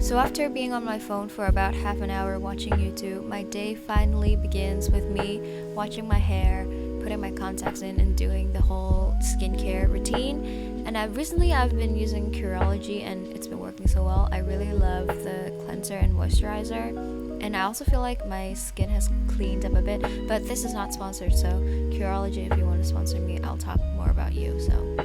So after being on my phone for about half an hour watching YouTube, my day finally begins with me watching my hair, putting my contacts in, and doing the whole skincare routine. And I've been using Curology and it's been working so well. I really love the cleanser and moisturizer. And I also feel like my skin has cleaned up a bit, but this is not sponsored, so Curology, if you want to sponsor me, I'll talk more about you. So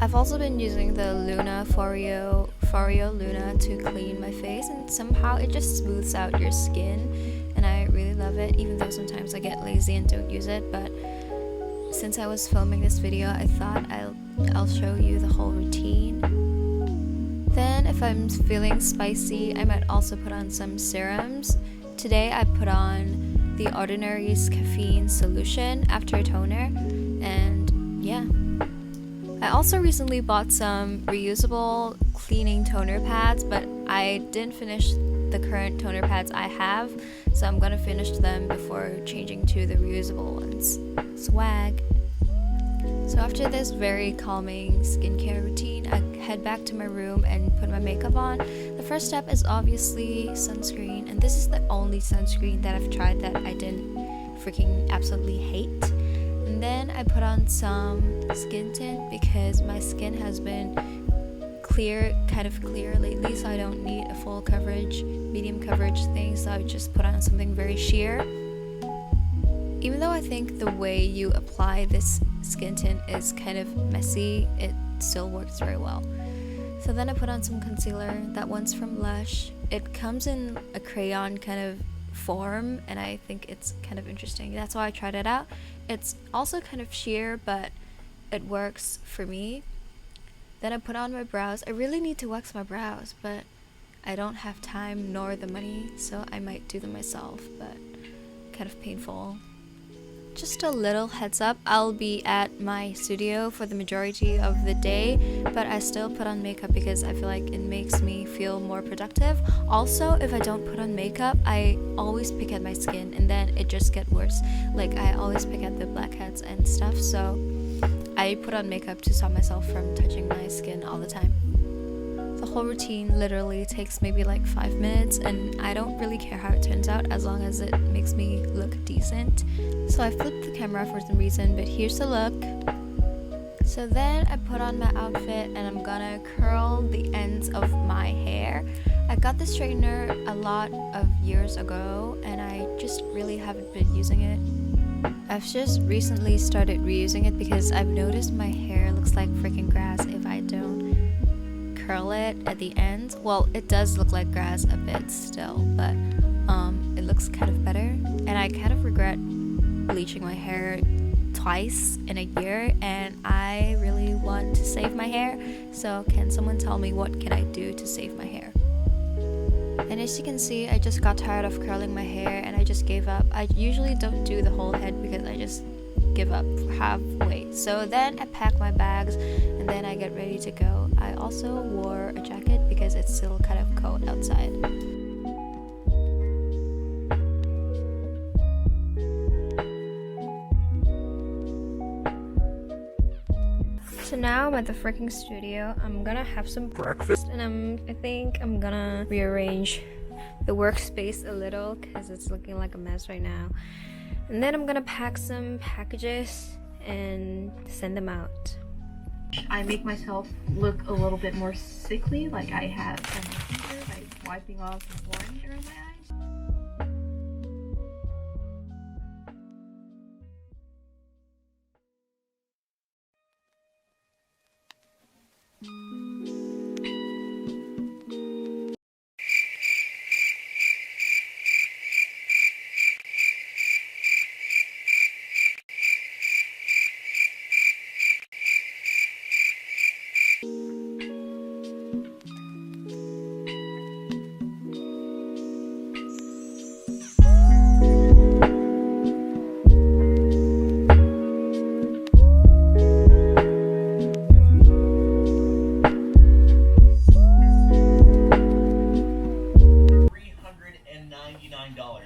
I've also been using the Luna Foreo Luna to clean my face, and somehow it just smooths out your skin, and I really love it, even though sometimes I get lazy and don't use it. But since I was filming this video, I thought I'll show you the whole routine. Then if I'm feeling spicy, I might also put on some serums. Today I put on the Ordinary's caffeine solution after toner, and yeah. I also recently bought some reusable cleaning toner pads, but I didn't finish the current toner pads I have, so I'm gonna finish them before changing to the reusable ones. Swag! So after this very calming skincare routine, I head back to my room and put my makeup on. The first step is obviously sunscreen, and this is the only sunscreen that I've tried that I didn't freaking absolutely hate. And then I put on some skin tint because my skin has been kind of clear lately, so I don't need a full coverage, medium coverage thing, so I would just put on something very sheer. Even though I think the way you apply this skin tint is kind of messy, it still works very well. So then I put on some concealer. That one's from Lush. It comes in a crayon kind of form, and I think it's kind of interesting. That's why I tried it out. It's also kind of sheer, but it works for me. Then I put on my brows. I really need to wax my brows, but I don't have time nor the money, so I might do them myself, but kind of painful. Just a little heads up, I'll be at my studio for the majority of the day, but I still put on makeup because I feel like it makes me feel more productive. Also, if I don't put on makeup, I always pick at my skin, and then it just gets worse. Like, I always pick at the blackheads and stuff, so I put on makeup to stop myself from touching my skin all the time. The whole routine literally takes maybe like 5 minutes, and I don't really care how it turns out as long as it makes me look decent. So I flipped the camera for some reason, but here's the look. So then I put on my outfit and I'm gonna curl the ends of my hair. I got this straightener a lot of years ago and I just really haven't been using it. I've just recently started reusing it because I've noticed my hair looks like freaking grass if I don't curl it at the end. Well, it does look like grass a bit still, but it looks kind of better, and I kind of regret bleaching my hair twice in a year, and I really want to save my hair. So can someone tell me what can I do to save my hair? And as you can see, I just got tired of curling my hair and I just gave up. I usually don't do the whole head because I just give up halfway. So then I pack my bags and then I get ready to go. I also wore a jacket because it's still kind of cold outside. So now I'm at the freaking studio. I'm gonna have some breakfast and I think I'm gonna rearrange the workspace a little because it's looking like a mess right now. And then I'm gonna pack some packages and send them out. I make myself look a little bit more sickly, like I have some like wiping off orange around my eyes.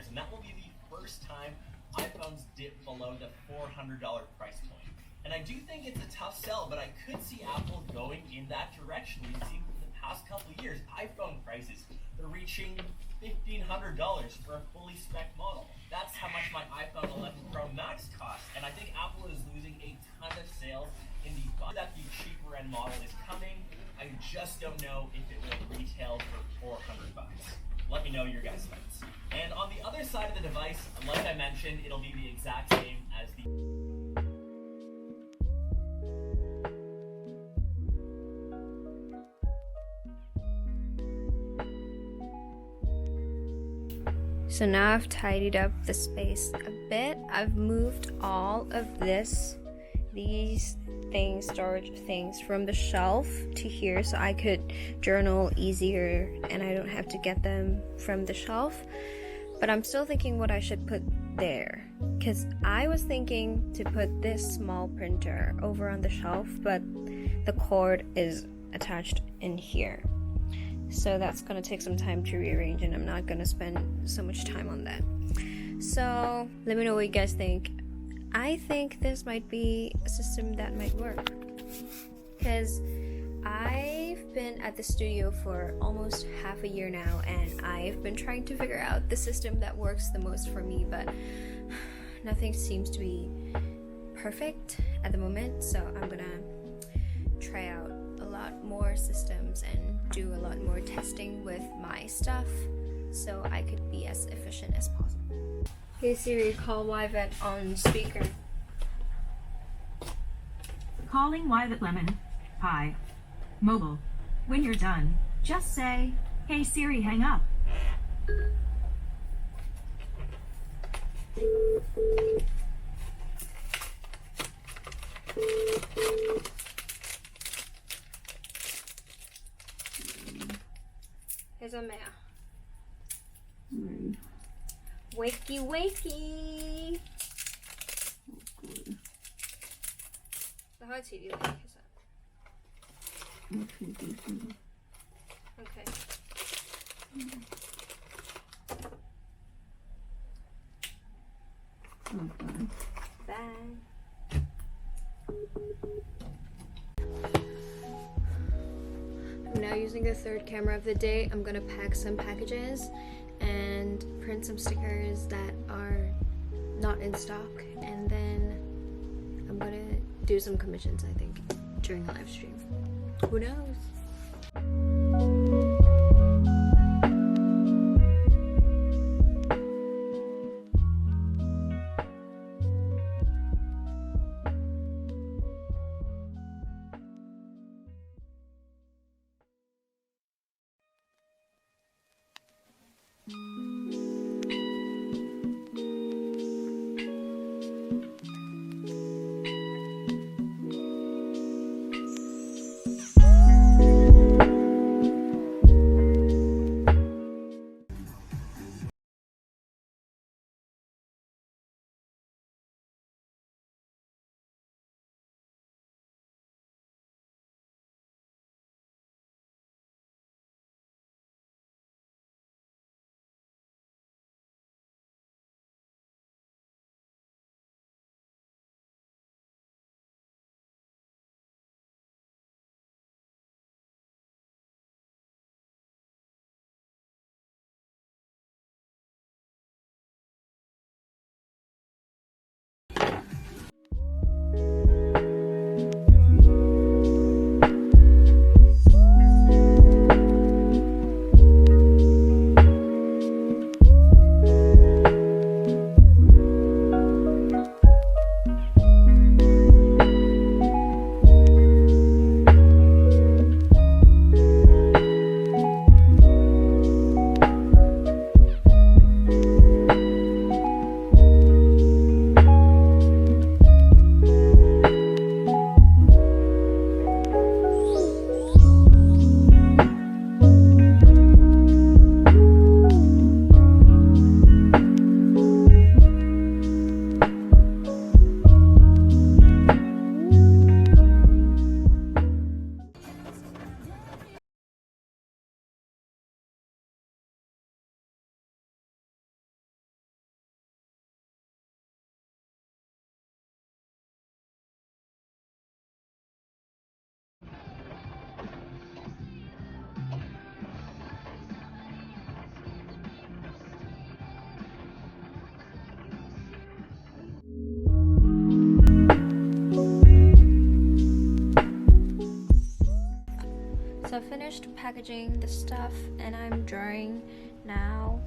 And that will be the first time iPhones dip below the $400 price point. And I do think it's a tough sell, but I could see Apple going in that direction. We've seen the past couple years, iPhone prices, they're reaching $1,500 for a fully spec model. That's how much my iPhone 11 Pro Max costs, and I think Apple is losing a ton of sales in the fund that the cheaper end model is coming. I just don't know if it will retail for $400. Let me know your guys' thoughts. And on the other side of the device, like I mentioned, it'll be the exact same as the So now I've tidied up the space a bit. I've moved all of these things, storage things, from the shelf to here so I could journal easier and I don't have to get them from the shelf. But I'm still thinking what I should put there, because I was thinking to put this small printer over on the shelf, but the cord is attached in here. So that's gonna take some time to rearrange and I'm not gonna spend so much time on that. So let me know what you guys think. I think this might be a system that might work, because I've been at the studio for almost half a year now and I've been trying to figure out the system that works the most for me, but nothing seems to be perfect at the moment. So I'm gonna try out a lot more systems and do a lot more testing with my stuff so I could be as efficient as possible. Hey Siri, call Wyvet on speaker. Calling Wyvet Lemon. Hi. Mobile. When you're done, just say, "Hey Siri, hang up." Here's a mail. Wakey wakey! Så har jag tidigare så. Okay. Bye. I'm now using the third camera of the day. I'm gonna pack some packages and print some stickers that are not in stock, and then I'm gonna do some commissions, I think, during a live stream. Who knows? finished packaging the stuff and I'm drawing now.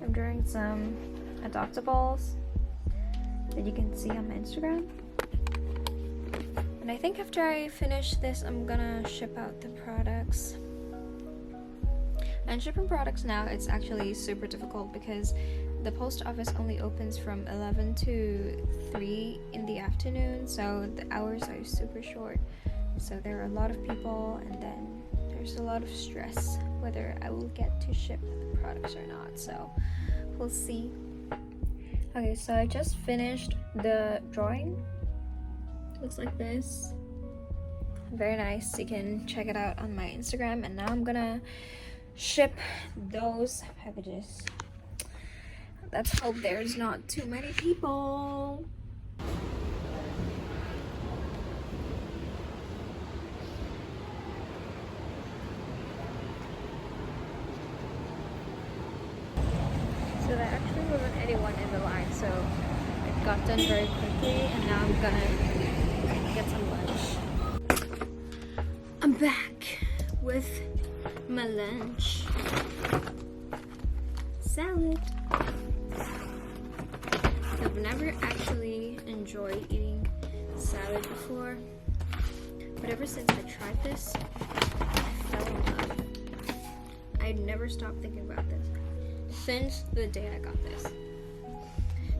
I'm drawing some adoptables that you can see on my Instagram. And I think after I finish this, I'm gonna ship out the products. And shipping products now, it's actually super difficult because the post office only opens from 11 to 3 in the afternoon, so the hours are super short. So there are a lot of people, and then there's a lot of stress whether I will get to ship the products or not, so we'll see. Okay, so I just finished the drawing. Looks like this. Very nice. You can check it out on my Instagram, and now I'm gonna ship those packages. Let's hope there's not too many people. So there actually wasn't anyone in the line, so it got done very quickly, and now I'm gonna get some lunch. I'm back with my lunch. Salad. I've never actually enjoyed eating salad before, but ever since I tried this, I fell in love. I never stopped thinking about this since the day I got this.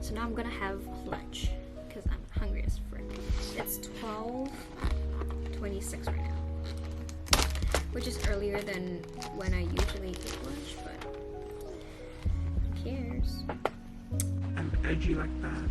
So now I'm gonna have lunch because I'm hungry as frick. It's 12:26 right now, which is earlier than when I usually eat lunch, but who cares? I'm edgy like that.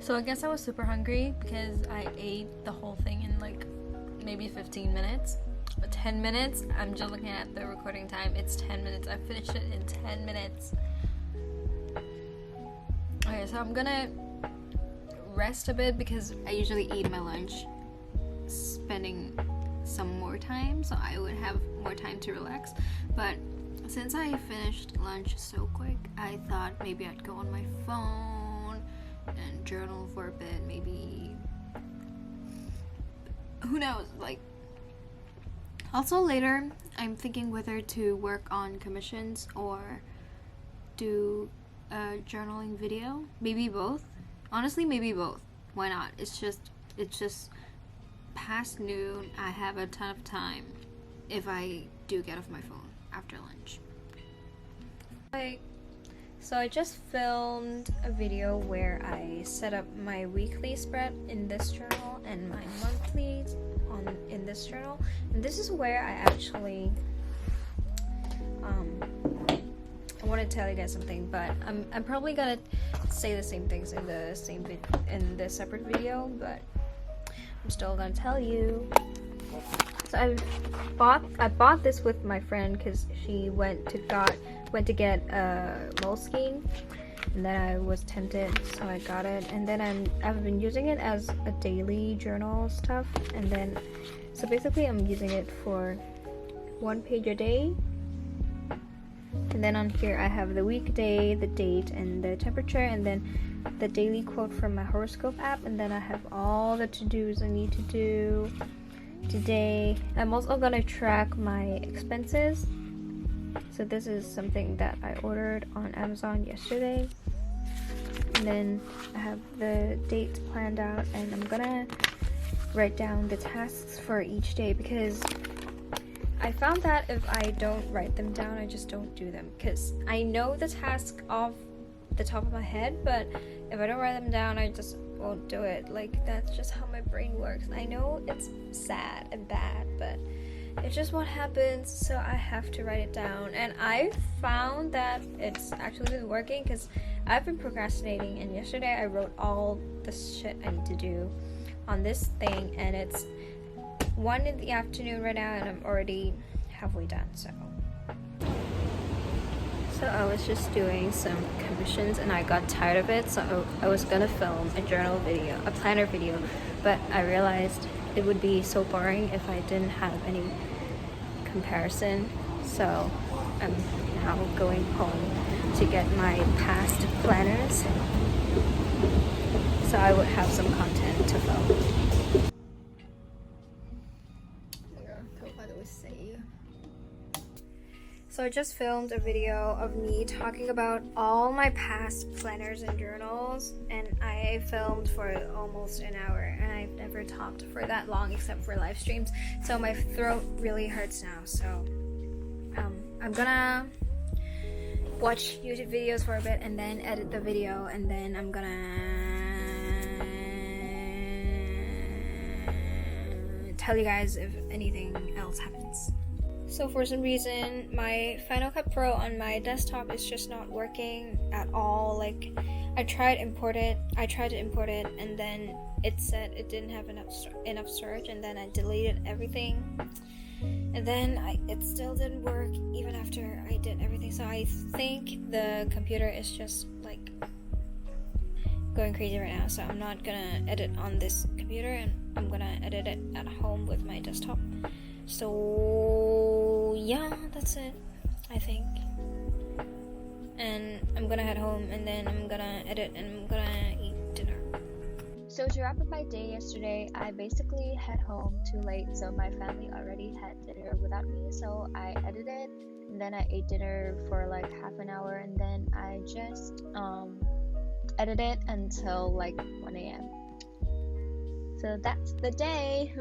So I guess I was super hungry because I ate the whole thing in like maybe 15 minutes. But 10 minutes, I'm just looking at the recording time, it's 10 minutes. I finished it in 10 minutes. Okay, so I'm gonna rest a bit because I usually eat my lunch spending some more time, so I would have more time to relax. But since I finished lunch so quick, I thought maybe I'd go on my phone and journal for a bit, maybe, who knows, like. Also later I'm thinking whether to work on commissions or do a journaling video, maybe both. Honestly, maybe both. Why not? It's just past noon. I have a ton of time if I do get off my phone after lunch. So I just filmed a video where I set up my weekly spread in this journal and my monthly in this journal, and this is where I actually I want to tell you guys something, but I'm probably gonna say the same things in the separate video, but I'm still gonna tell you. So I bought this with my friend because she went to get a Moleskine, and then I was tempted, so I got it. And then I've been using it as a daily journal stuff, and then so basically I'm using it for 1 page a day. And then on here I have the weekday, the date, and the temperature, and then the daily quote from my horoscope app, and then I have all the to-dos I need to do today. I'm also gonna track my expenses. So this is something that I ordered on Amazon yesterday. And then I have the dates planned out, and I'm gonna write down the tasks for each day because I found that if I don't write them down, I just don't do them, because I know the task off the top of my head, but if I don't write them down, I just won't do it. Like, that's just how my brain works. I know it's sad and bad, but it's just what happens, so I have to write it down. And I found that it's actually been working because I've been procrastinating, and yesterday I wrote all the shit I need to do on this thing, and it's 1 in the afternoon right now, and I'm already halfway done. So I was just doing some commissions and I got tired of it, so I was gonna film a journal video, a planner video, but I realized it would be so boring if I didn't have any comparison. So I'm now going home to get my past planners, so I would have some content to film. So I just filmed a video of me talking about all my past planners and journals, and I filmed for almost an hour, and I've never talked for that long except for live streams, so my throat really hurts now. So I'm gonna watch YouTube videos for a bit and then edit the video, and then I'm gonna tell you guys if anything else happens. So for some reason, my Final Cut Pro on my desktop is just not working at all. Like, I tried to import it, and then it said it didn't have enough storage, and then I deleted everything, and then it still didn't work even after I did everything. So I think the computer is just like going crazy right now. So I'm not gonna edit on this computer, and I'm gonna edit it at home with my desktop. So yeah, that's it, I think. And I'm gonna head home, and then I'm gonna edit, and I'm gonna eat dinner. So to wrap up my day yesterday, I basically head home too late, so my family already had dinner without me. So I edited, and then I ate dinner for like half an hour, and then I just edited until like 1 a.m. So that's the day.